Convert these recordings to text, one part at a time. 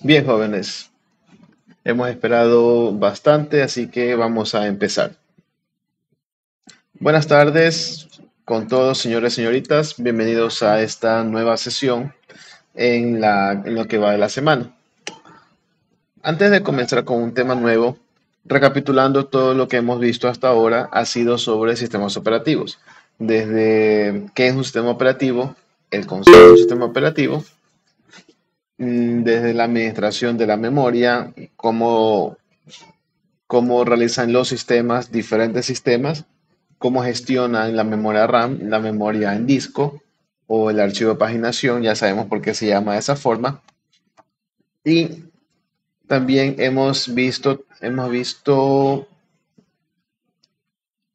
Bien, jóvenes, hemos esperado bastante, así que vamos a empezar. Buenas tardes con todos, señores y señoritas. Bienvenidos a esta nueva sesión en lo que va de la semana. Antes de comenzar con un tema nuevo, recapitulando todo lo que hemos visto hasta ahora, ha sido sobre sistemas operativos. Desde qué es un sistema operativo, el concepto de un sistema operativo, desde la administración de la memoria, cómo realizan los sistemas, diferentes sistemas, cómo gestionan la memoria RAM, la memoria en disco o el archivo de paginación, ya sabemos por qué se llama de esa forma. Y también hemos visto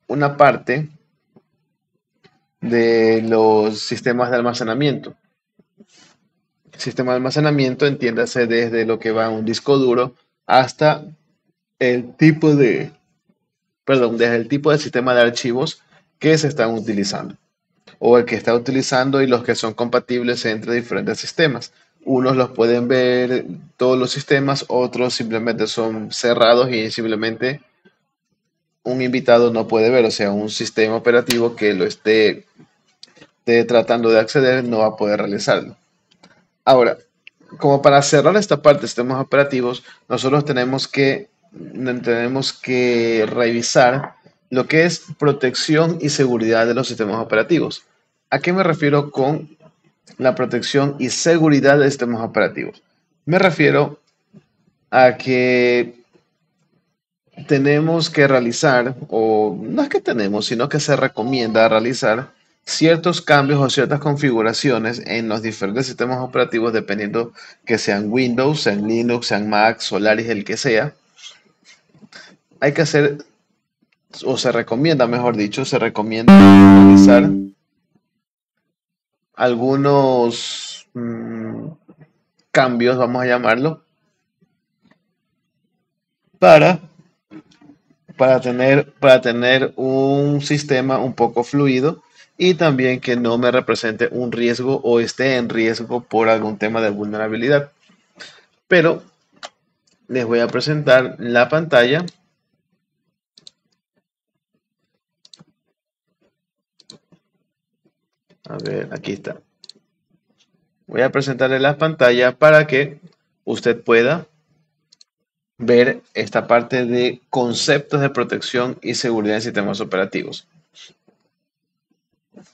una parte de los sistemas de almacenamiento. Sistema de almacenamiento, entiéndase desde lo que va a un disco duro hasta el tipo de, desde el tipo de sistema de archivos que se están utilizando, o el que está utilizando y los que son compatibles entre diferentes sistemas. Unos los pueden ver todos los sistemas, otros simplemente son cerrados y simplemente un invitado no puede ver, o sea, un sistema operativo que lo esté tratando de acceder no va a poder realizarlo. Ahora, como para cerrar esta parte de sistemas operativos, nosotros tenemos que revisar lo que es protección y seguridad de los sistemas operativos. ¿A qué me refiero con la protección y seguridad de sistemas operativos? Me refiero a que tenemos que realizar, o no es que tenemos, sino que se recomienda realizar ciertos cambios o ciertas configuraciones en los diferentes sistemas operativos, dependiendo que sean Windows, sean Linux, sean Mac, Solaris, el que sea. Hay que hacer, o se recomienda, mejor dicho, se recomienda realizar algunos cambios, vamos a llamarlo, para para tener un sistema un poco fluido y también que no me represente un riesgo o esté en riesgo por algún tema de vulnerabilidad. Pero les voy a presentar la pantalla. A ver, aquí está. Voy a presentarle la pantalla para que usted pueda ver esta parte de conceptos de protección y seguridad en sistemas operativos.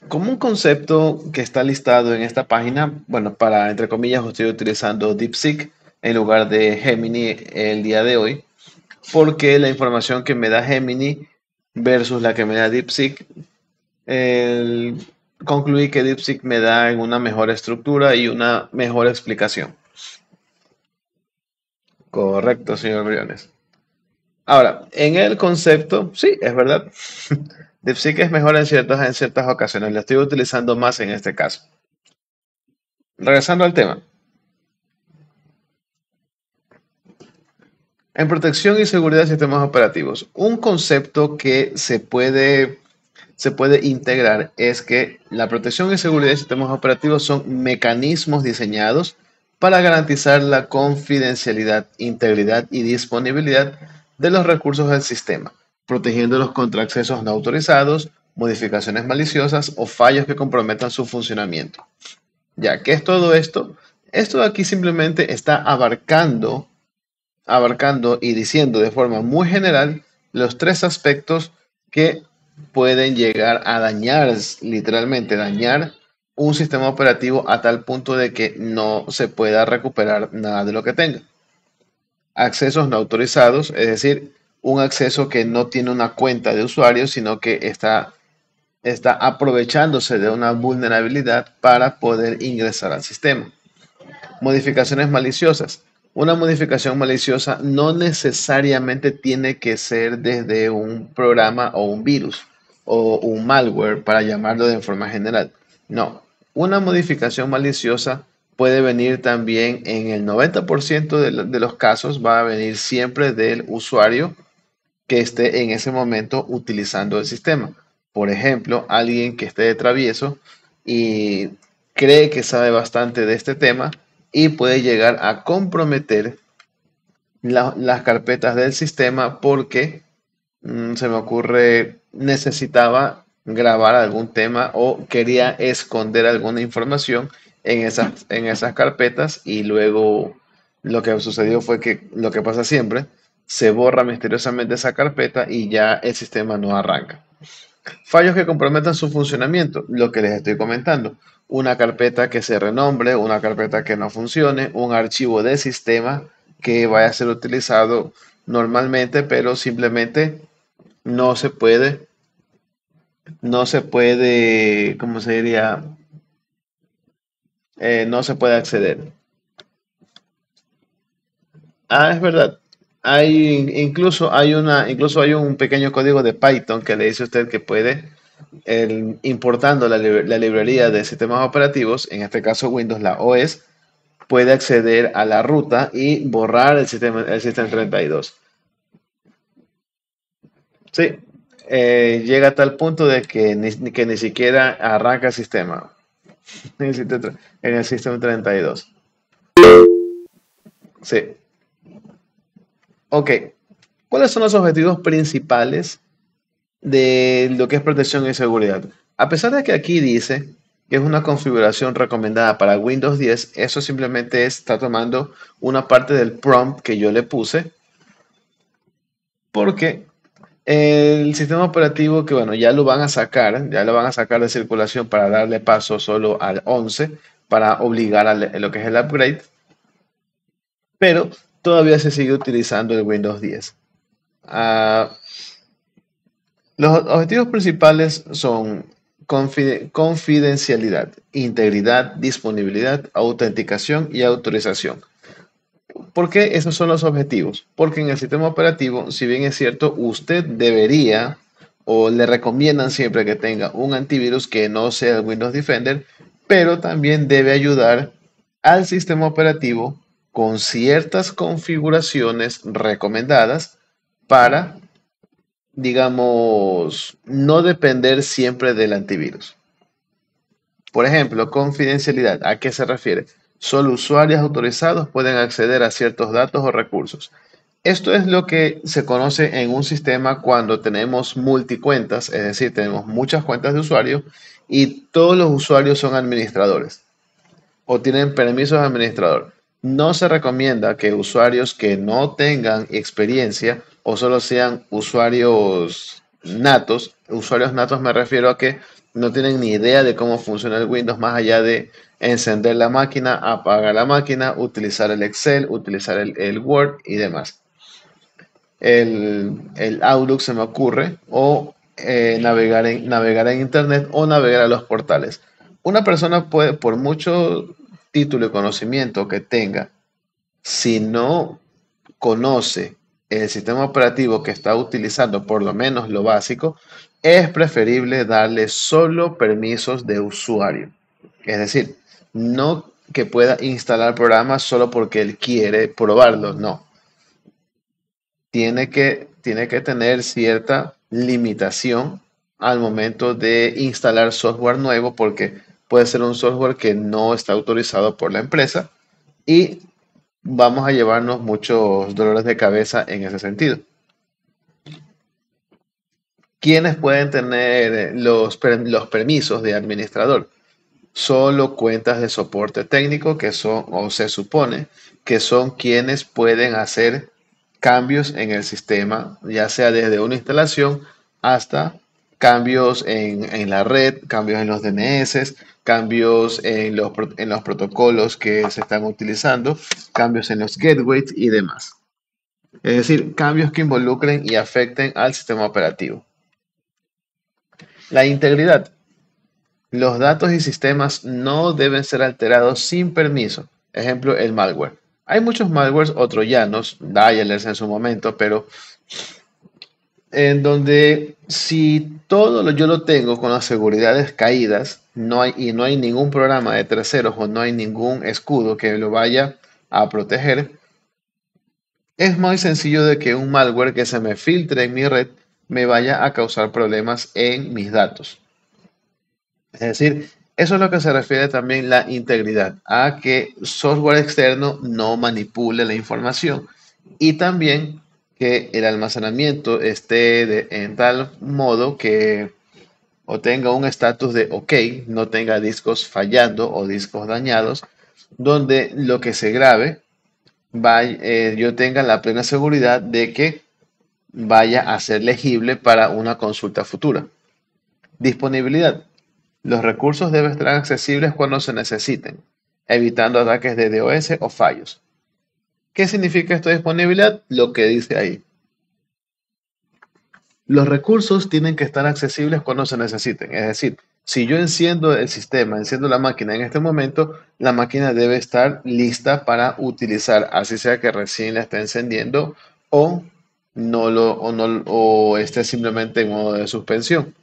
Como un concepto que está listado en esta página, bueno, para entre comillas estoy utilizando DeepSeek en lugar de Gemini el día de hoy, porque la información que me da Gemini versus la que me da DeepSeek, concluí que DeepSeek me da en una mejor estructura y una mejor explicación. Correcto, señor Briones. Ahora, en el concepto, sí, es verdad. DeepSeek es mejor en ciertas ocasiones. Lo estoy utilizando más en este caso. Regresando al tema. En protección y seguridad de sistemas operativos, un concepto que se puede integrar es que la protección y seguridad de sistemas operativos son mecanismos diseñados para garantizar la confidencialidad, integridad y disponibilidad de los recursos del sistema, protegiéndolos contra accesos no autorizados, modificaciones maliciosas o fallos que comprometan su funcionamiento. Ya, ¿qué es todo esto? Esto aquí simplemente está abarcando y diciendo de forma muy general los tres aspectos que pueden llegar a dañar, literalmente dañar un sistema operativo a tal punto de que no se pueda recuperar nada de lo que tenga. Accesos no autorizados, es decir, un acceso que no tiene una cuenta de usuario, sino que está aprovechándose de una vulnerabilidad para poder ingresar al sistema. Modificaciones maliciosas. Una modificación maliciosa no necesariamente tiene que ser desde un programa o un virus o un malware, para llamarlo de forma general. No, una modificación maliciosa puede venir también en el 90% de los casos, va a venir siempre del usuario que esté en ese momento utilizando el sistema. Por ejemplo, alguien que esté de travieso y cree que sabe bastante de este tema y puede llegar a comprometer las carpetas del sistema porque se me ocurre, necesitaba grabar algún tema o quería esconder alguna información en esas carpetas y luego lo que sucedió fue que lo que pasa siempre, se borra misteriosamente esa carpeta y ya el sistema no arranca. Fallos que comprometan su funcionamiento, lo que les estoy comentando. Una carpeta que se renombre, una carpeta que no funcione, un archivo de sistema que vaya a ser utilizado normalmente, pero simplemente no se puede, ¿cómo se diría? No se puede acceder. Ah, es verdad. Incluso hay un pequeño código de Python que le dice a usted que puede, importando la librería de sistemas operativos, en este caso Windows, la OS, puede acceder a la ruta y borrar el sistema 32. Sí, llega a tal punto de que ni siquiera arranca el sistema en el sistema 32. Sí. Ok. ¿Cuáles son los objetivos principales de lo que es protección y seguridad? A pesar de que aquí dice que es una configuración recomendada para Windows 10, eso simplemente está tomando una parte del prompt que yo le puse, porque el sistema operativo que, bueno, ya lo van a sacar de circulación para darle paso solo al 11, para obligar a lo que es el upgrade, pero todavía se sigue utilizando el Windows 10. Ah, los objetivos principales son confidencialidad, integridad, disponibilidad, autenticación y autorización. ¿Por qué esos son los objetivos? Porque en el sistema operativo, si bien es cierto, usted debería o le recomiendan siempre que tenga un antivirus que no sea el Windows Defender, pero también debe ayudar al sistema operativo con ciertas configuraciones recomendadas para, digamos, no depender siempre del antivirus. Por ejemplo, confidencialidad. ¿A qué se refiere? Solo usuarios autorizados pueden acceder a ciertos datos o recursos. Esto es lo que se conoce en un sistema cuando tenemos multicuentas, es decir, tenemos muchas cuentas de usuario y todos los usuarios son administradores o tienen permisos de administrador. No se recomienda que usuarios que no tengan experiencia o solo sean usuarios natos me refiero a que no tienen ni idea de cómo funciona el Windows más allá de encender la máquina, apagar la máquina, utilizar el Excel, utilizar el Word y demás. El Outlook se me ocurre, o navegar en Internet o navegar a los portales. Una persona puede, por mucho título y conocimiento que tenga, si no conoce el sistema operativo que está utilizando, por lo menos lo básico, es preferible darle solo permisos de usuario. Es decir, no que pueda instalar programas solo porque él quiere probarlos, no. Tiene que tener cierta limitación al momento de instalar software nuevo porque puede ser un software que no está autorizado por la empresa y vamos a llevarnos muchos dolores de cabeza en ese sentido. ¿Quiénes pueden tener los permisos de administrador? Solo cuentas de soporte técnico que son, o se supone, que son quienes pueden hacer cambios en el sistema, ya sea desde una instalación hasta cambios en la red, cambios en los DNS, cambios en los protocolos que se están utilizando, cambios en los gateways y demás. Es decir, cambios que involucren y afecten al sistema operativo. La integridad. Los datos y sistemas no deben ser alterados sin permiso. Ejemplo, el malware. Hay muchos malwares o troyanos, dialers en su momento, pero en donde si yo lo tengo con las seguridades caídas, no hay ningún programa de terceros o no hay ningún escudo que lo vaya a proteger, es muy sencillo de que un malware que se me filtre en mi red me vaya a causar problemas en mis datos. Es decir, Eso es lo que se refiere también la integridad, a que software externo no manipule la información y también que el almacenamiento esté en tal modo que o tenga un estatus de OK, no tenga discos fallando o discos dañados, donde lo que se grabe yo tenga la plena seguridad de que vaya a ser legible para una consulta futura. Disponibilidad. Los recursos deben estar accesibles cuando se necesiten, evitando ataques de DOS o fallos. ¿Qué significa esto de disponibilidad? Lo que dice ahí. Los recursos tienen que estar accesibles cuando se necesiten. Es decir, si yo enciendo el sistema, enciendo la máquina en este momento, la máquina debe estar lista para utilizar, así sea que recién la esté encendiendo o o esté simplemente en modo de suspensión.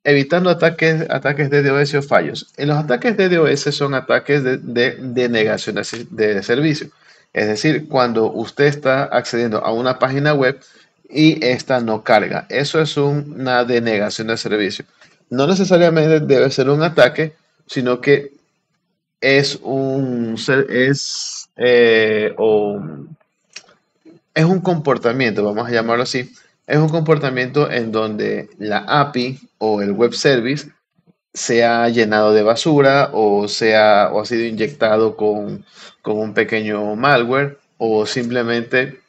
Evitando ataques de DOS o fallos. En los ataques de DOS son ataques de negación de servicio. Es decir, cuando usted está accediendo a una página web y esta no carga. Eso es una denegación de servicio. No necesariamente debe ser un ataque, sino que es es un comportamiento, vamos a llamarlo así, es un comportamiento en donde la API o el web service se ha llenado de basura o ha sido inyectado con un pequeño malware o simplemente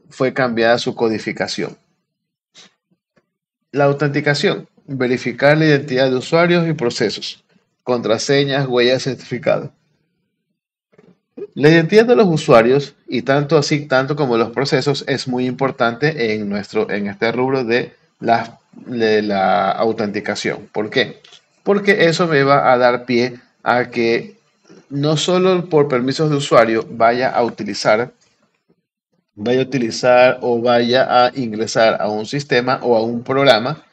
fue cambiada su codificación. La autenticación, verificar la identidad de usuarios y procesos, contraseñas, huellas, certificados. La identidad de los usuarios y tanto como los procesos es muy importante en este rubro de la autenticación. ¿Por qué? Porque eso me va a dar pie a que no solo por permisos de usuario vaya a utilizar o vaya a ingresar a un sistema o a un programa,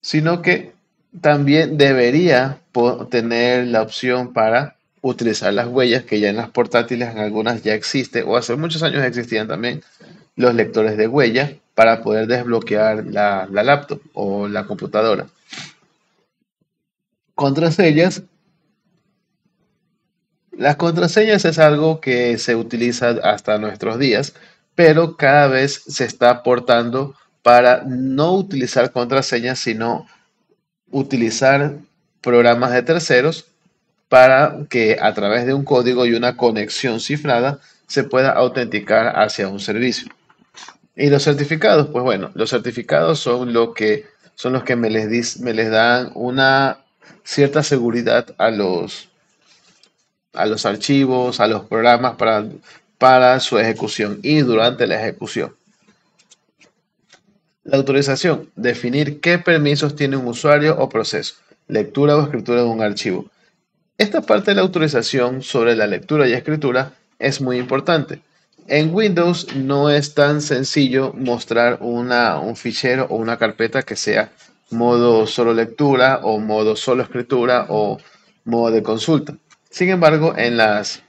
sino que también debería tener la opción para utilizar las huellas que ya en las portátiles, en algunas ya existe, o hace muchos años existían también los lectores de huella para poder desbloquear la laptop o la computadora. Contraseñas. Las contraseñas es algo que se utiliza hasta nuestros días, pero cada vez se está aportando para no utilizar contraseñas, sino utilizar programas de terceros para que a través de un código y una conexión cifrada se pueda autenticar hacia un servicio. Y los certificados, pues bueno, los certificados son los que me les dan una cierta seguridad a los archivos, a los programas para su ejecución y durante la ejecución. La autorización, definir qué permisos tiene un usuario o proceso, lectura o escritura de un archivo. Esta parte de la autorización sobre la lectura y escritura es muy importante. En Windows no es tan sencillo mostrar un fichero o una carpeta que sea modo solo lectura o modo solo escritura o modo de consulta. Sin embargo, en las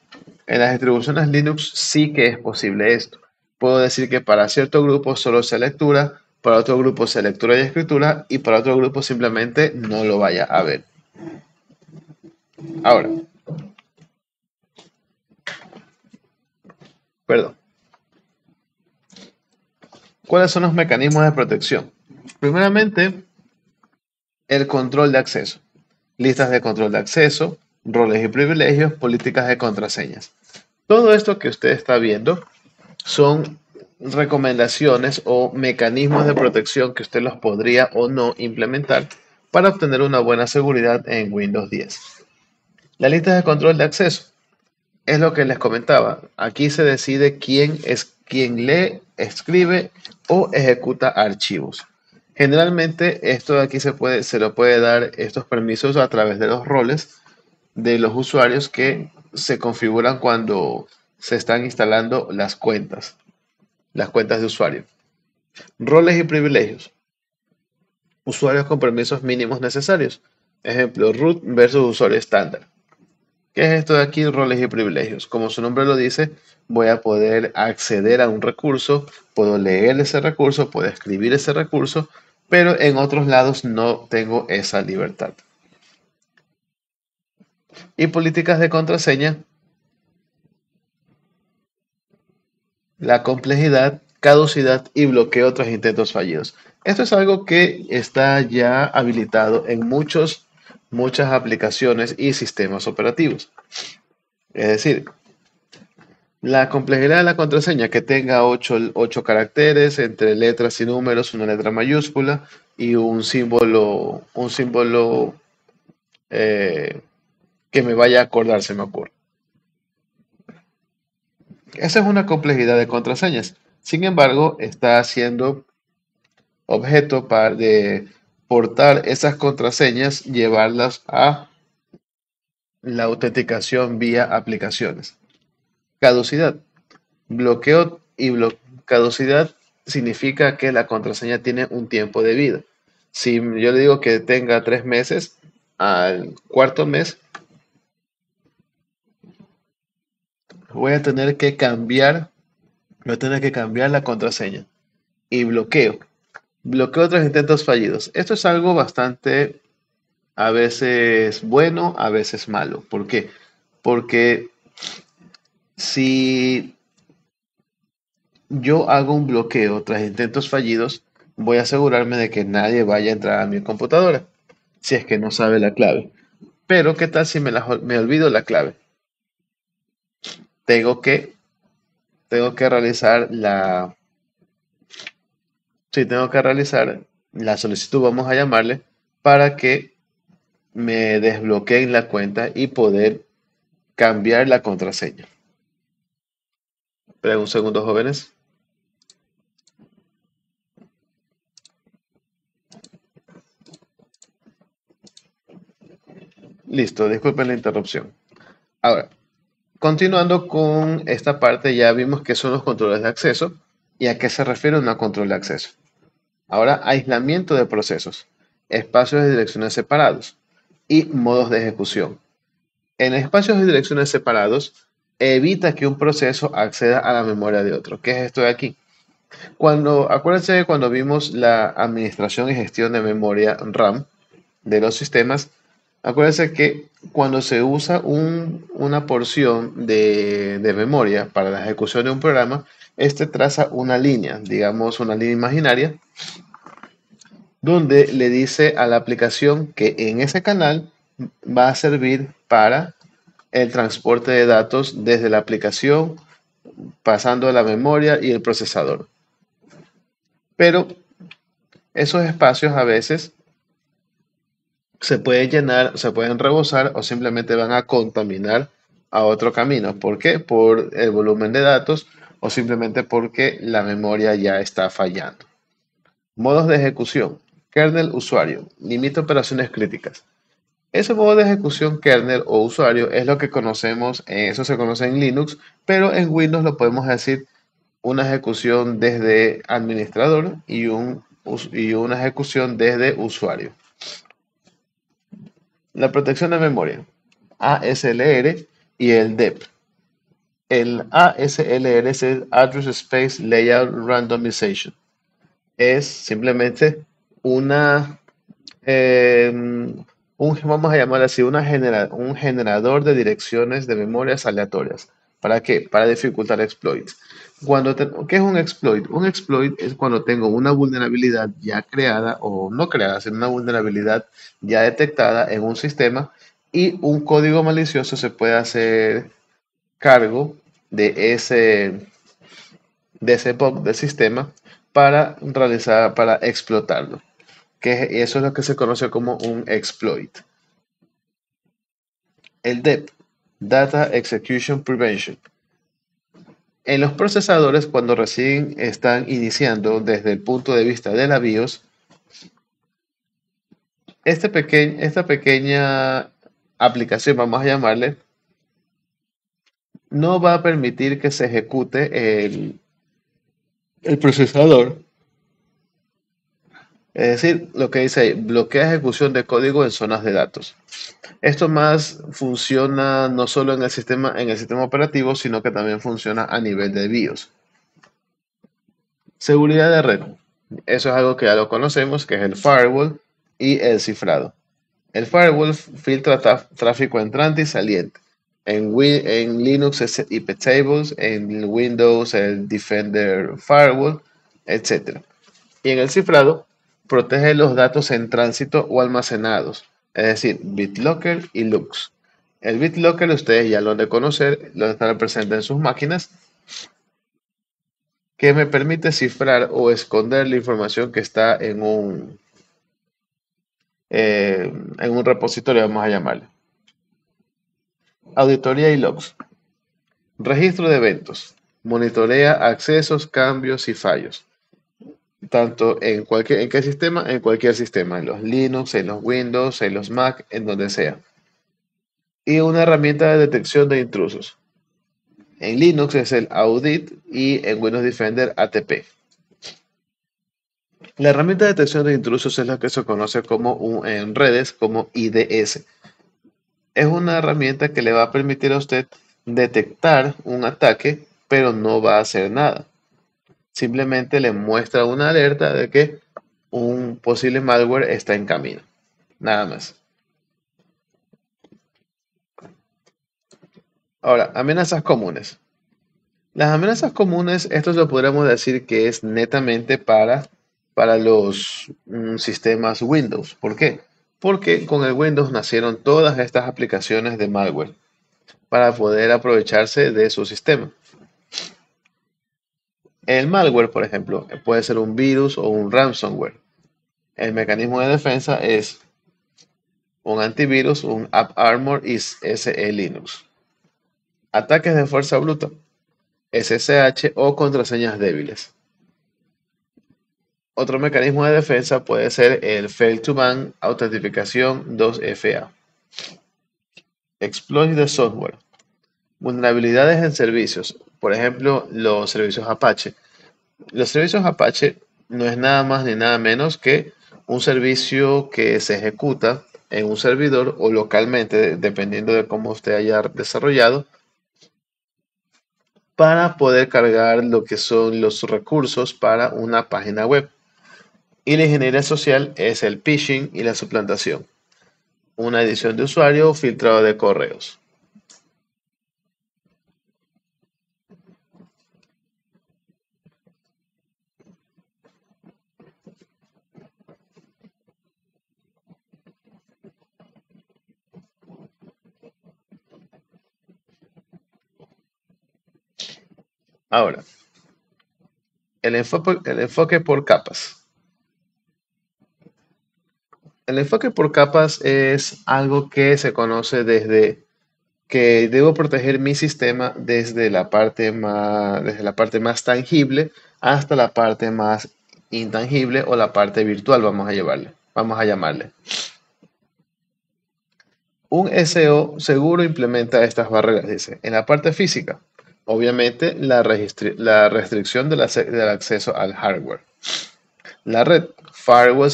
distribuciones Linux sí que es posible esto. Puedo decir que para cierto grupo solo sea lectura, para otro grupo sea lectura y escritura y para otro grupo simplemente no lo vaya a ver. Ahora, perdón. ¿Cuáles son los mecanismos de protección? Primeramente, el control de acceso. Listas de control de acceso, roles y privilegios, políticas de contraseñas. Todo esto que usted está viendo son recomendaciones o mecanismos de protección que usted los podría o no implementar para obtener una buena seguridad en Windows 10. La lista de control de acceso es lo que les comentaba. Aquí se decide quién lee, escribe o ejecuta archivos. Generalmente esto de aquí se lo puede dar estos permisos a través de los roles de los usuarios que se configuran cuando se están instalando las cuentas de usuario. Roles y privilegios. Usuarios con permisos mínimos necesarios. Ejemplo, root versus usuario estándar. ¿Qué es esto de aquí? Roles y privilegios. Como su nombre lo dice, voy a poder acceder a un recurso, puedo leer ese recurso, puedo escribir ese recurso, pero en otros lados no tengo esa libertad. Y políticas de contraseña, la complejidad, caducidad y bloqueo tras intentos fallidos. Esto es algo que está ya habilitado en muchas aplicaciones y sistemas operativos. Es decir, la complejidad de la contraseña que tenga 8 caracteres entre letras y números, una letra mayúscula y un símbolo eh, que me vaya a acordar, se me ocurre. Esa es una complejidad de contraseñas. Sin embargo, está siendo objeto de portar esas contraseñas, llevarlas a la autenticación vía aplicaciones. Caducidad. Bloqueo y caducidad significa que la contraseña tiene un tiempo de vida. Si yo le digo que tenga 3 meses, al cuarto mes voy a tener que cambiar, voy a tener que cambiar la contraseña. Y bloqueo. Bloqueo otros intentos fallidos. Esto es algo bastante, a veces bueno, a veces malo. ¿Por qué? Porque si yo hago un bloqueo tras intentos fallidos, voy a asegurarme de que nadie vaya a entrar a mi computadora, si es que no sabe la clave. Pero, ¿qué tal si me olvido la clave? Tengo que, tengo que realizar tengo que realizar la solicitud, vamos a llamarle, para que me desbloqueen la cuenta y poder cambiar la contraseña. Esperen un segundo, jóvenes. Listo, disculpen la interrupción. Ahora, continuando con esta parte, ya vimos qué son los controles de acceso y a qué se refiere una control de acceso. Ahora, aislamiento de procesos, espacios de direcciones separados y modos de ejecución. En espacios de direcciones separados, evita que un proceso acceda a la memoria de otro. ¿Qué es esto de aquí? Acuérdense cuando vimos la administración y gestión de memoria RAM de los sistemas, acuérdense que cuando se usa una porción de memoria para la ejecución de un programa, este traza una línea, digamos una línea imaginaria, donde le dice a la aplicación que en ese canal va a servir para el transporte de datos desde la aplicación, pasando a la memoria y el procesador. Pero esos espacios a veces se pueden llenar, se pueden rebosar o simplemente van a contaminar a otro camino. ¿Por qué? Por el volumen de datos o simplemente porque la memoria ya está fallando. Modos de ejecución. Kernel usuario. Limita operaciones críticas. Ese modo de ejecución kernel o usuario es lo que conocemos, eso se conoce en Linux, pero en Windows lo podemos decir una ejecución desde administrador y una ejecución desde usuario. La protección de memoria, ASLR y el DEP. El ASLR es el Address Space Layout Randomization. Es simplemente una, eh, vamos a llamar así, un generador de direcciones de memorias aleatorias. ¿Para qué? Para dificultar exploits. ¿Qué es un exploit? Un exploit es cuando tengo una vulnerabilidad ya creada o no creada, sino una vulnerabilidad ya detectada en un sistema y un código malicioso se puede hacer cargo de ese bug del sistema para explotarlo. Eso es lo que se conoce como un exploit. El DEP, Data Execution Prevention. En los procesadores, cuando recién están iniciando desde el punto de vista de la BIOS, esta pequeña aplicación, vamos a llamarle, no va a permitir que se ejecute el procesador. Es decir, lo que dice ahí, bloquea ejecución de código en zonas de datos. Esto más funciona no solo en el sistema operativo, sino que también funciona a nivel de BIOS. Seguridad de red. Eso es algo que ya lo conocemos, que es el firewall y el cifrado. El firewall filtra tráfico entrante y saliente. En Linux es iptables, en Windows el Defender Firewall, etc. Y en el cifrado protege los datos en tránsito o almacenados, es decir, BitLocker y Lux. El BitLocker ustedes ya lo han de conocer, lo están presente en sus máquinas, que me permite cifrar o esconder la información que está en un repositorio, vamos a llamarle. Auditoría y logs. Registro de eventos. Monitorea accesos, cambios y fallos. Tanto ¿en qué sistema? En cualquier sistema. En los Linux, en los Windows, en los Mac, en donde sea. Y una herramienta de detección de intrusos. En Linux es el Audit y en Windows Defender ATP. La herramienta de detección de intrusos es la que se conoce en redes como IDS. Es una herramienta que le va a permitir a usted detectar un ataque, pero no va a hacer nada. Simplemente le muestra una alerta de que un posible malware está en camino. Nada más. Ahora, amenazas comunes. Las amenazas comunes, esto lo podríamos decir que es netamente para los sistemas Windows. ¿Por qué? Porque con el Windows nacieron todas estas aplicaciones de malware para poder aprovecharse de su sistema. El malware, por ejemplo, puede ser un virus o un ransomware. El mecanismo de defensa es un antivirus, un AppArmor y SE Linux. Ataques de fuerza bruta, SSH o contraseñas débiles. Otro mecanismo de defensa puede ser el Fail to Ban autentificación 2FA. Exploit de software. Vulnerabilidades en servicios. Por ejemplo, los servicios Apache. Los servicios Apache no es nada más ni nada menos que un servicio que se ejecuta en un servidor o localmente, dependiendo de cómo usted haya desarrollado, para poder cargar lo que son los recursos para una página web. Y la ingeniería social es el phishing y la suplantación. Una edición de usuario o filtrado de correos. Ahora, el enfoque por capas. El enfoque por capas es algo que se conoce desde que debo proteger mi sistema desde la parte más tangible hasta la parte más intangible o la parte virtual, vamos a llamarle. Un SEO seguro implementa estas barreras, dice. En la parte física, obviamente la restricción del acceso al hardware. La red, firewall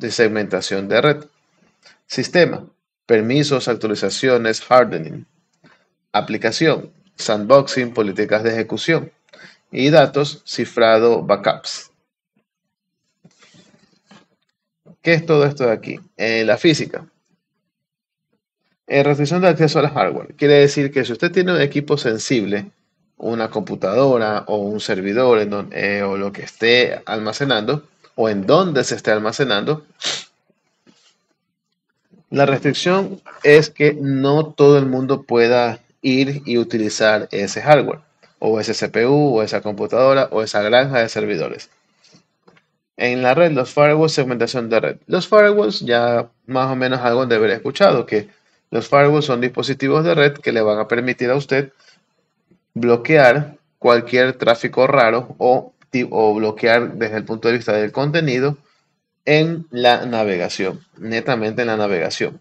de segmentación de red. Sistema, permisos, actualizaciones, hardening. Aplicación, sandboxing, políticas de ejecución. Y datos, cifrado, backups. ¿Qué es todo esto de aquí? La física. Restricción de acceso al hardware. Quiere decir que si usted tiene un equipo sensible, una computadora o un servidor o lo que esté almacenando, o en donde se esté almacenando, la restricción es que no todo el mundo pueda ir y utilizar ese hardware, o ese CPU, o esa computadora, o esa granja de servidores. En la red, los firewalls, segmentación de red. Los firewalls, ya más o menos algo de haber escuchado, que los firewalls son dispositivos de red que le van a permitir a usted bloquear cualquier tráfico raro o bloquear desde el punto de vista del contenido en la navegación, netamente en la navegación.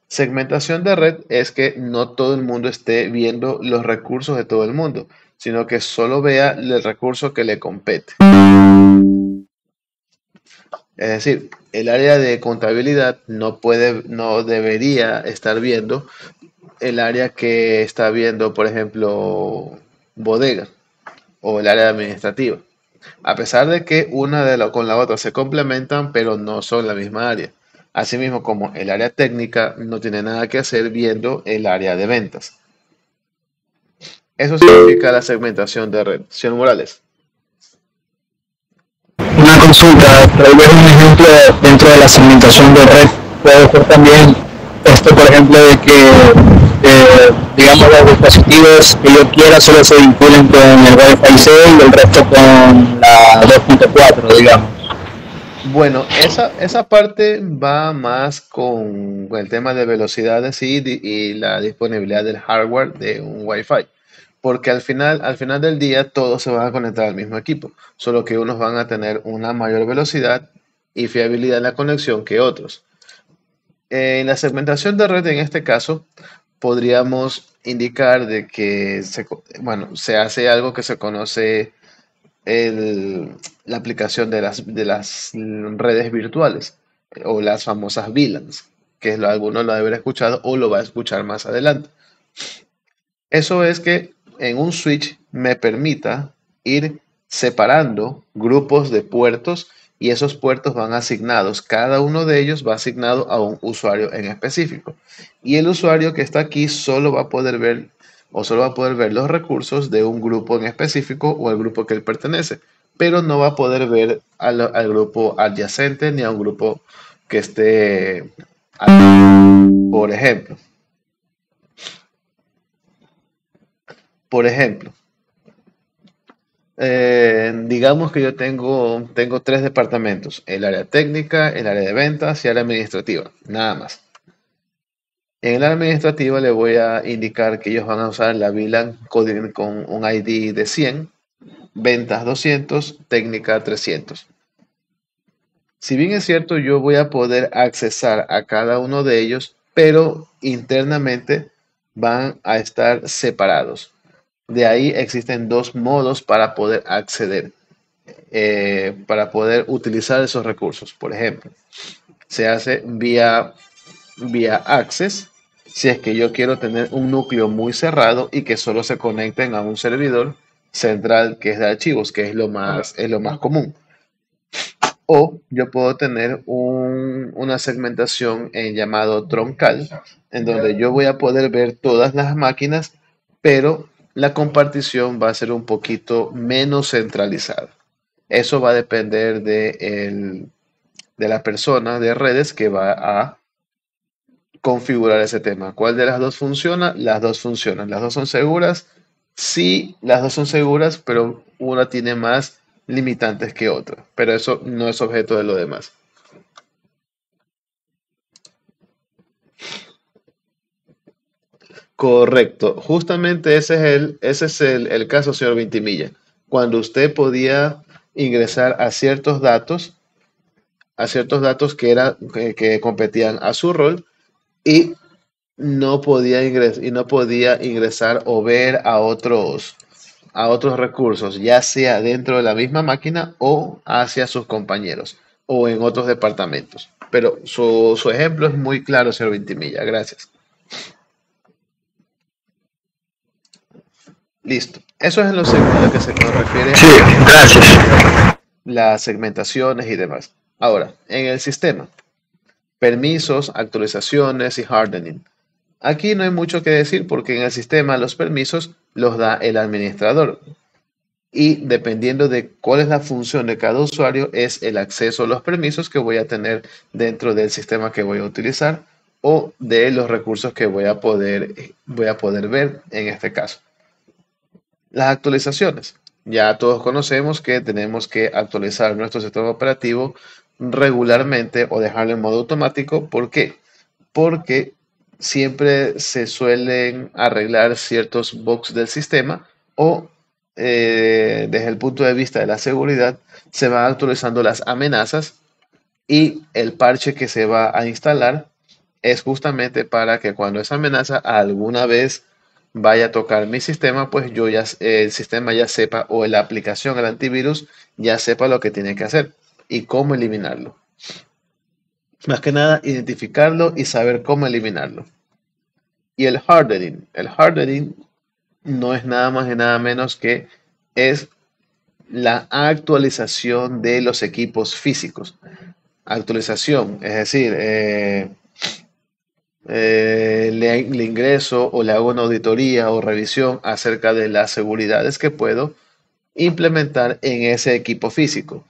Segmentación de red es que no todo el mundo esté viendo los recursos de todo el mundo, sino que solo vea el recurso que le compete. Es decir, el área de contabilidad no debería estar viendo el área que está viendo, por ejemplo, bodega o el área administrativa. A pesar de que con la otra se complementan, pero no son la misma área. Asimismo, como el área técnica no tiene nada que hacer viendo el área de ventas. Eso significa la segmentación de red. Señor Morales. Una consulta, tal vez un ejemplo dentro de la segmentación de red puede ser también esto, por ejemplo, de que, digamos, los dispositivos que yo quiera solo se vinculen con el Wi-Fi 6 y el resto con la 2.4, digamos. Bueno, esa parte va más con el tema de velocidades y la disponibilidad del hardware de un Wi-Fi. Porque al final del día todos se van a conectar al mismo equipo, solo que unos van a tener una mayor velocidad y fiabilidad en la conexión que otros. En la segmentación de red, en este caso, podríamos indicar de que bueno, se hace algo que se conoce la aplicación de las redes virtuales o las famosas VLANs, que alguno lo debe haber escuchado o lo va a escuchar más adelante. Eso es que en un switch me permita ir separando grupos de puertos y esos puertos van asignados, cada uno de ellos va asignado a un usuario en específico. Y el usuario que está aquí solo va a poder ver o solo va a poder ver los recursos de un grupo en específico o el grupo que él pertenece, pero no va a poder ver al grupo adyacente ni a un grupo que esté, por ejemplo. Por ejemplo, digamos que yo tengo tres departamentos, el área técnica, el área de ventas y el área administrativa, nada más. En el área administrativa le voy a indicar que ellos van a usar la VLAN con un ID de 100, ventas 200, técnica 300. Si bien es cierto, yo voy a poder accesar a cada uno de ellos, pero internamente van a estar separados. De ahí existen dos modos para poder acceder. Para poder utilizar esos recursos. Por ejemplo, se hace vía Access, si es que yo quiero tener un núcleo muy cerrado y que solo se conecten a un servidor central que es de archivos, que es lo más común. O yo puedo tener una segmentación en llamado troncal, en donde yo voy a poder ver todas las máquinas, pero la compartición va a ser un poquito menos centralizada. Eso va a depender de la persona de redes que va a configurar ese tema. ¿Cuál de las dos funciona? Las dos funcionan. ¿Las dos son seguras? Sí, las dos son seguras, pero una tiene más limitantes que otra. Pero eso no es objeto de lo demás. Correcto. Justamente ese es el caso, señor Vintimilla. Cuando usted podía ingresar a ciertos datos que competían a su rol y no podía ingresar o ver a otros recursos, ya sea dentro de la misma máquina o hacia sus compañeros o en otros departamentos. Pero su ejemplo es muy claro, señor Vintimilla. Gracias. Listo. Eso es en lo que se nos refiere Sí, a gracias. las segmentaciones y demás. Ahora, en el sistema, permisos, actualizaciones y hardening. Aquí no hay mucho que decir porque en el sistema los permisos los da el administrador y dependiendo de cuál es la función de cada usuario es el acceso a los permisos que voy a tener dentro del sistema que voy a utilizar o de los recursos que voy a poder ver en este caso. Las actualizaciones. Ya todos conocemos que tenemos que actualizar nuestro sistema operativo regularmente o dejarlo en modo automático. ¿Por qué? Porque siempre se suelen arreglar ciertos bugs del sistema o desde el punto de vista de la seguridad se van actualizando las amenazas y el parche que se va a instalar es justamente para que cuando esa amenaza alguna vez vaya a tocar mi sistema, pues el sistema ya sepa o la aplicación, el antivirus, ya sepa lo que tiene que hacer y cómo eliminarlo. Más que nada, identificarlo y saber cómo eliminarlo. Y el hardening no es nada más y nada menos que es la actualización de los equipos físicos. actualización, es decir, le ingreso o le hago una auditoría o revisión acerca de las seguridades que puedo implementar en ese equipo físico.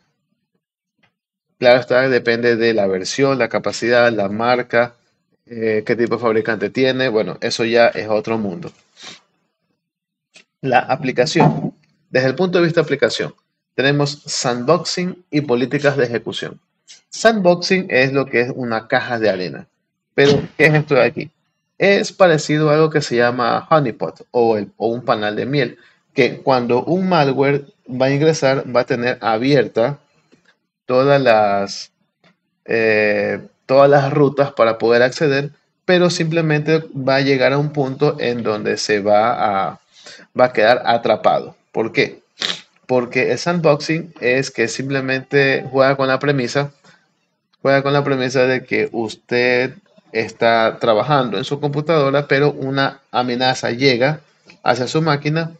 Claro está, depende de la versión, la capacidad, la marca, qué tipo de fabricante tiene. Bueno, eso ya es otro mundo. La aplicación. Desde el punto de vista de aplicación, tenemos sandboxing y políticas de ejecución. Sandboxing es lo que es una caja de arena. Pero, ¿qué es esto de aquí? Es parecido a algo que se llama honeypot o un panal de miel, que cuando un malware va a ingresar va a tener abierta todas todas las rutas para poder acceder, pero simplemente va a llegar a un punto en donde va a quedar atrapado. ¿Por qué? Porque el sandboxing es que simplemente juega con la premisa de que usted está trabajando en su computadora, pero una amenaza llega hacia su máquina,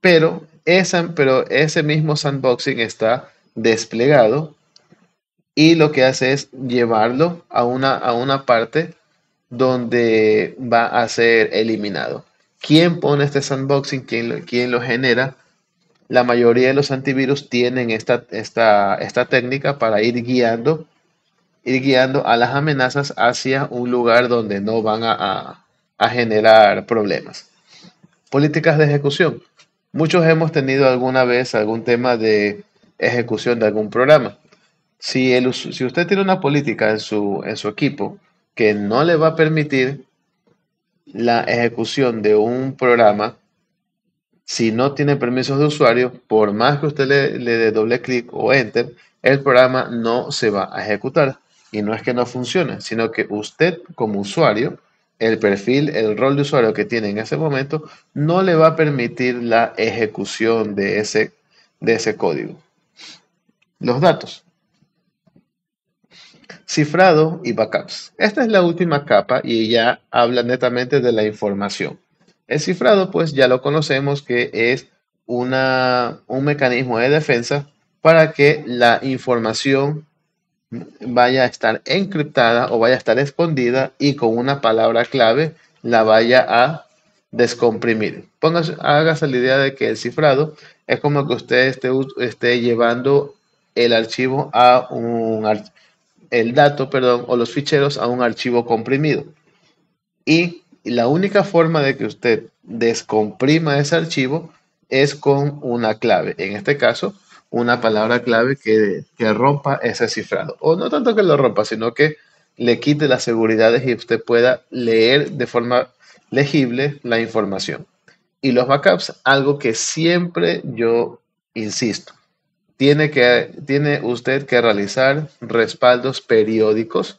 pero ese mismo sandboxing está desplegado y lo que hace es llevarlo a una parte donde va a ser eliminado. ¿Quién pone este sandboxing? ¿Quién lo genera? La mayoría de los antivirus tienen esta técnica para ir guiando a las amenazas hacia un lugar donde no van a generar problemas. Políticas de ejecución. Muchos hemos tenido alguna vez algún tema de ejecución de algún programa. Si usted tiene una política en su equipo que no le va a permitir la ejecución de un programa, si no tiene permisos de usuario, por más que usted le dé doble clic o enter, el programa no se va a ejecutar. Y no es que no funcione, sino que usted como usuario, el perfil, el rol de usuario que tiene en ese momento, no le va a permitir la ejecución de ese código. Los datos. Cifrado y backups. Esta es la última capa y ya habla netamente de la información. El cifrado, pues ya lo conocemos que es un mecanismo de defensa para que la información vaya a estar encriptada o vaya a estar escondida y con una palabra clave la vaya a descomprimir. Hágase la idea de que el cifrado es como que usted esté llevando el archivo el dato, perdón, o los ficheros a un archivo comprimido. Y la única forma de que usted descomprima ese archivo es con una clave. En este caso, una palabra clave que rompa ese cifrado. O no tanto que lo rompa, sino que le quite las seguridades y usted pueda leer de forma legible la información. Y los backups, algo que siempre yo insisto, tiene usted que realizar respaldos periódicos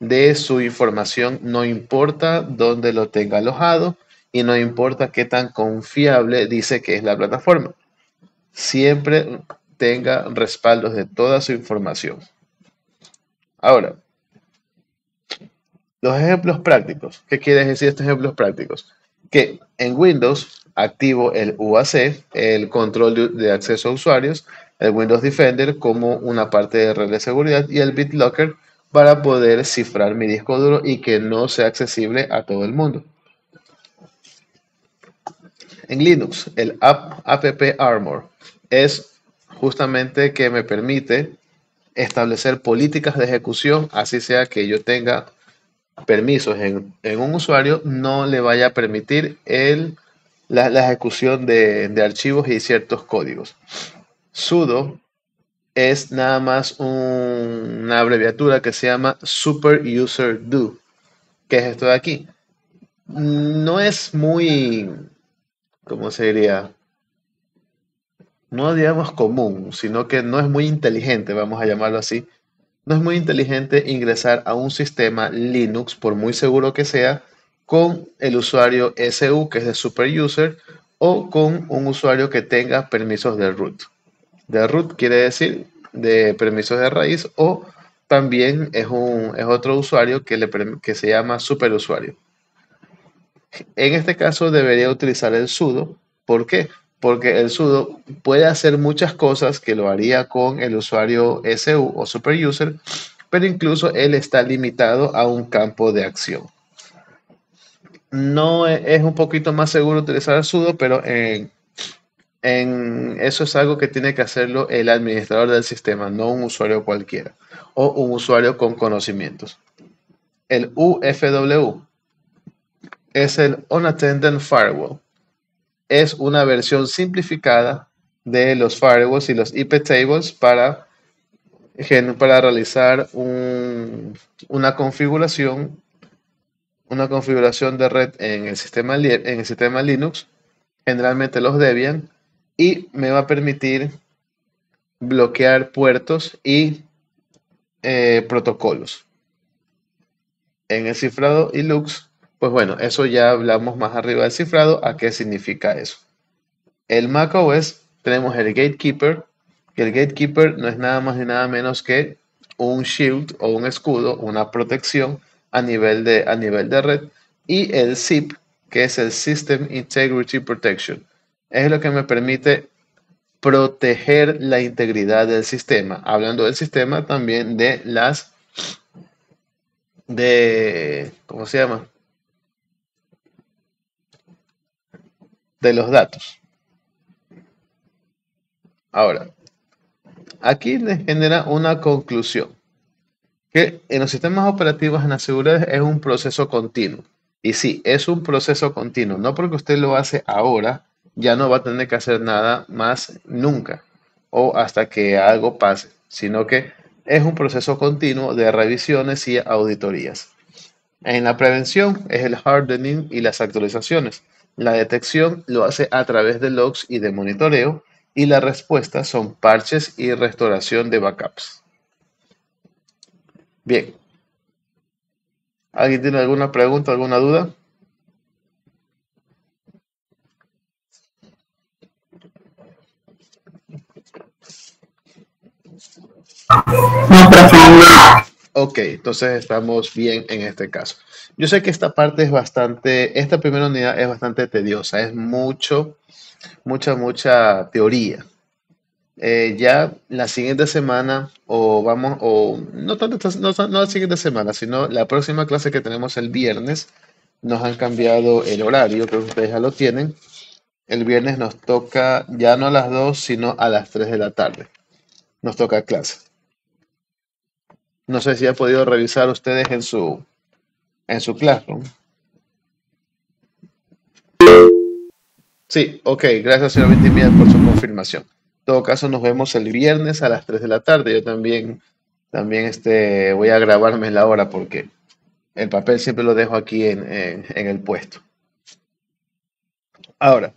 de su información, no importa dónde lo tenga alojado y no importa qué tan confiable dice que es la plataforma. Siempre tenga respaldos de toda su información. Ahora, los ejemplos prácticos. ¿Qué quieren decir estos ejemplos prácticos? Que en Windows activo el UAC, el control de acceso a usuarios, el Windows Defender como una parte de red de seguridad y el BitLocker para poder cifrar mi disco duro y que no sea accesible a todo el mundo. En Linux, el AppArmor es justamente que me permite establecer políticas de ejecución, así sea que yo tenga permisos en un usuario, no le vaya a permitir la ejecución de archivos y ciertos códigos. Sudo es nada más una abreviatura que se llama Super User Do. ¿Qué es esto de aquí? No es muy, ¿cómo se diría? No digamos común, sino que no es muy inteligente, vamos a llamarlo así. No es muy inteligente ingresar a un sistema Linux, por muy seguro que sea, con el usuario SU, que es de Super User, o con un usuario que tenga permisos de root. De root quiere decir de permisos de raíz, o también es otro usuario que se llama superusuario. En este caso debería utilizar el sudo. ¿Por qué? Porque el sudo puede hacer muchas cosas que lo haría con el usuario SU o super user, pero incluso él está limitado a un campo de acción. No es un poquito más seguro utilizar sudo, pero eso es algo que tiene que hacerlo el administrador del sistema, no un usuario cualquiera o un usuario con conocimientos. El UFW es el Unattended Firewall. Es una versión simplificada de los firewalls y los IP tables para realizar una configuración de red en el sistema Linux, generalmente los Debian, y me va a permitir bloquear puertos y protocolos. En el cifrado ILUX, pues bueno, eso ya hablamos más arriba del cifrado, a qué significa eso. El macOS tenemos el Gatekeeper, que el Gatekeeper no es nada más ni nada menos que un shield o un escudo, una protección a nivel de red, y el SIP, que es el System Integrity Protection. Es lo que me permite proteger la integridad del sistema. Hablando del sistema, también ¿cómo se llama? De los datos. Ahora, aquí les genera una conclusión, que en los sistemas operativos en la seguridad es un proceso continuo. Y sí, es un proceso continuo. No porque usted lo hace ahora, ya no va a tener que hacer nada más nunca o hasta que algo pase, sino que es un proceso continuo de revisiones y auditorías. En la prevención es el hardening y las actualizaciones. La detección lo hace a través de logs y de monitoreo, y la respuesta son parches y restauración de backups. Bien. ¿Alguien tiene alguna pregunta, alguna duda? No, profe, no. Ok, entonces estamos bien en este caso. Yo sé que esta parte esta primera unidad es bastante tediosa, es mucha teoría. Ya la siguiente semana, o no tanto, no la siguiente semana, sino la próxima clase que tenemos el viernes, nos han cambiado el horario, creo que ustedes ya lo tienen. El viernes nos toca ya no a las 2, sino a las 3 de la tarde. Nos toca clase. No sé si han podido revisar ustedes en su Classroom. Sí, ok, gracias señor Vintimilla por su confirmación. En todo caso, nos vemos el viernes a las 3 de la tarde. Yo también voy a grabarme la hora porque el papel siempre lo dejo aquí en el puesto. Ahora,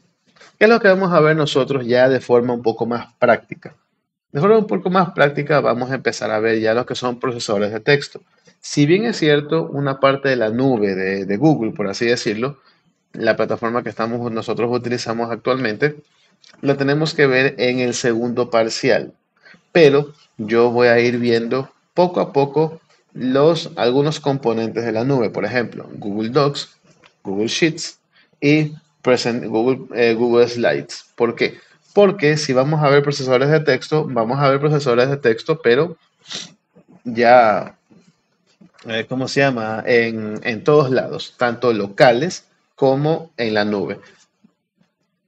¿qué es lo que vamos a ver nosotros ya de forma un poco más práctica? De forma un poco más práctica vamos a empezar a ver ya lo que son procesadores de texto. Si bien es cierto, una parte de la nube de Google, por así decirlo, la plataforma que nosotros utilizamos actualmente, la tenemos que ver en el segundo parcial. Pero yo voy a ir viendo poco a poco algunos componentes de la nube, por ejemplo, Google Docs, Google Sheets y Google Slides. ¿Por qué? Porque si vamos a ver procesadores de texto, vamos a ver procesadores de texto, pero ya, ¿cómo se llama? En todos lados, tanto locales como en la nube.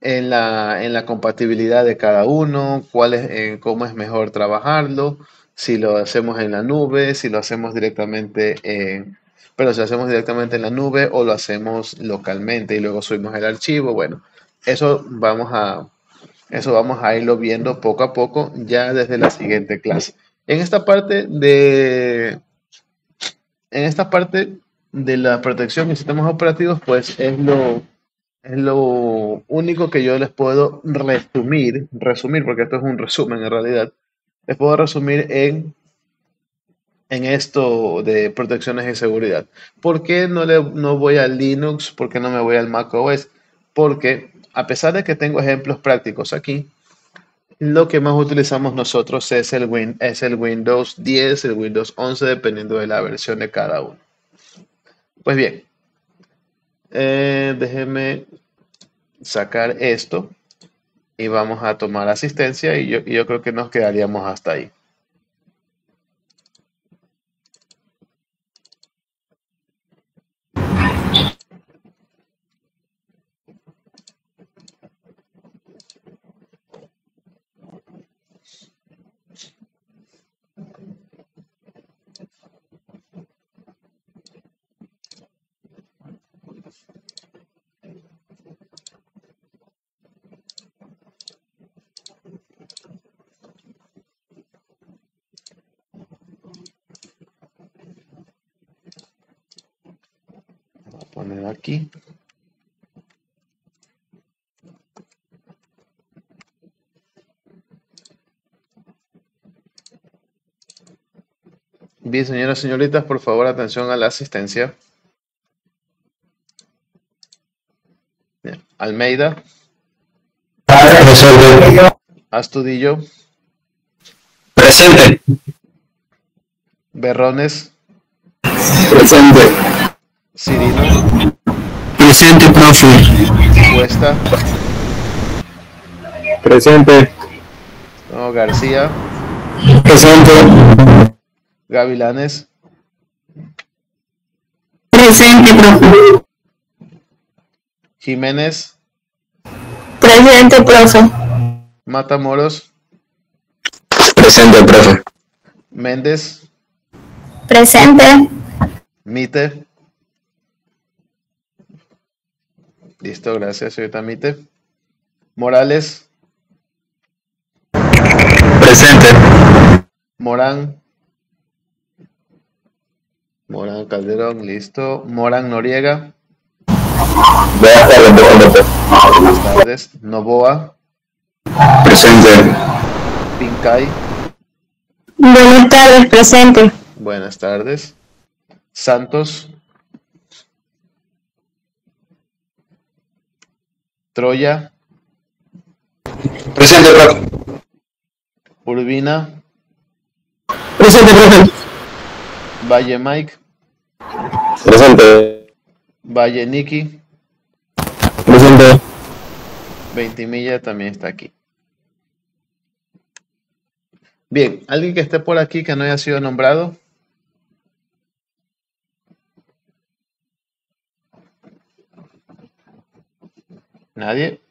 En la compatibilidad de cada uno, cómo es mejor trabajarlo, si lo hacemos en la nube, si lo hacemos directamente pero si lo hacemos directamente en la nube o lo hacemos localmente y luego subimos el archivo. Bueno, eso vamos a irlo viendo poco a poco ya desde la siguiente clase. En esta parte de la protección y sistemas operativos, pues es lo único que yo les puedo resumir, porque esto es un resumen en realidad. Les puedo resumir en esto de protecciones y seguridad. ¿Por qué no voy al Linux? ¿Por qué no me voy al macOS? Porque a pesar de que tengo ejemplos prácticos aquí, lo que más utilizamos nosotros es el Windows 10, el Windows 11, dependiendo de la versión de cada uno. Pues bien, déjenme sacar esto y vamos a tomar asistencia y yo creo que nos quedaríamos hasta ahí. poner aquí. Bien, señoras y señoritas, por favor, atención a la asistencia. Bien. Almeida. Presente. Astudillo. Presente. Berrones. Presente. Cirino. Presente, profe. Cuesta. Presente. No, García. Presente. Gavilanes. Presente, profe. Jiménez. Presente, profe. Matamoros. Presente, profe. Méndez. Presente. Mite. Listo, gracias, señorita Mite. Morales. Presente. Morán. Morán Calderón, listo. Morán Noriega. Buenas tardes, Buenas tardes. Novoa. Presente. Pincay. Buenas tardes, presente. Buenas tardes. Santos. Troya. Presente, profe. Urbina. Presente, profe. Valle Mike. Presente. Valle Niki. Presente. Ventimilla también está aquí. Bien, ¿alguien que esté por aquí que no haya sido nombrado? ¿Nadie?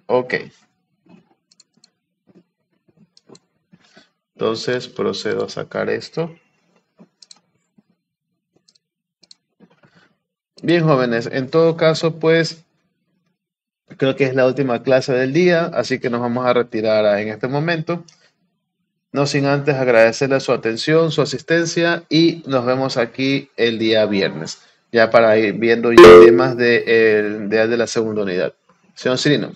Ok. Entonces procedo a sacar esto. Bien, jóvenes, en todo caso, pues creo que es la última clase del día, así que nos vamos a retirar en este momento. No sin antes agradecerle su atención, su asistencia y nos vemos aquí el día viernes, ya para ir viendo ya temas de la segunda unidad. Señor Cirino.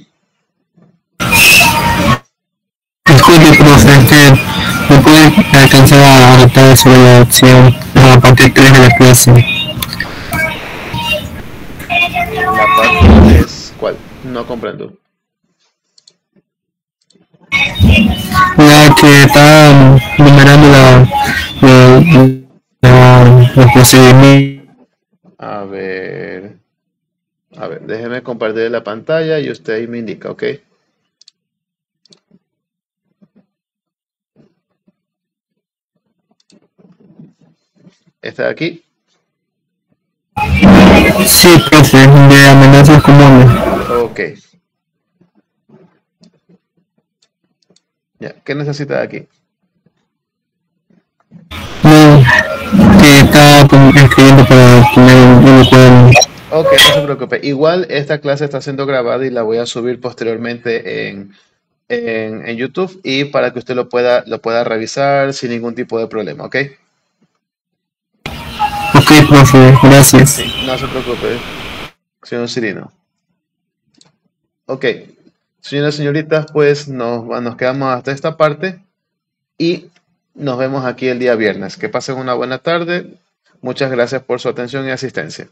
Disculpe, profe, que no pude alcanzar a anotar sobre la opción a la parte 3 de la clase. La parte es ¿cuál? No comprendo. La que está numerando los procedimientos. A ver, déjeme compartir la pantalla y usted ahí me indica, ¿ok? ¿Está aquí? Sí, profe, de amenazas comunes. Ok. Ya, ¿qué necesita aquí? No, que está escribiendo para poner un cuaderno. Ok, no se preocupe. Igual esta clase está siendo grabada y la voy a subir posteriormente en YouTube y para que usted lo pueda revisar sin ningún tipo de problema, ¿ok? Ok, profe, gracias. Sí, no se preocupe, señor Cirino. Ok, señoras y señoritas, pues nos quedamos hasta esta parte y nos vemos aquí el día viernes. Que pasen una buena tarde. Muchas gracias por su atención y asistencia.